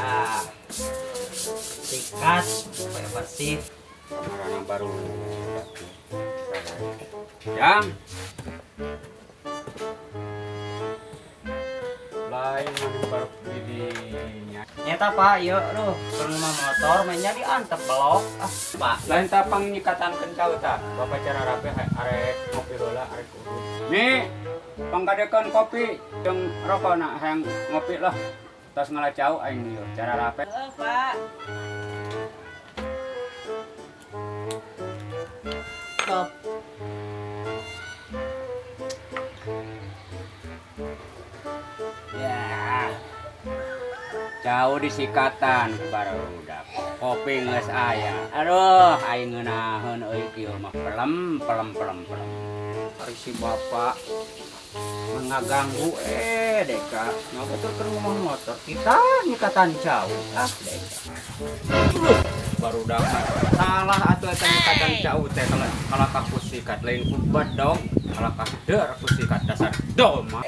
Ya, sikat supaya bersih. Kemarin yang baru yang lain yang baru bidinya Nyata Pak, yuk lu ke rumah motor mainnya diantep belok. Ah, Pak. lain tapang nyikatan kencau tak bapak cara rapi arek ngopi heula arek kudu nih pangkadekeun kopi jeung rokok nak hayang ngopi lah tos ngalacau aing ieu cara rapi Pak. Stop. ya jauh disikatan barudak kopi geus aya aduh aing ngeunaheun euy kieu mah pelem Hari si bapak mengganggu Deka betul ke rumah motor kita nyikatan jauh Deka baru dapat salah atuh eta nyikatan jauh teh kalau kaku sikat lain kubat dong kalau kader aku sikat dasar dom mah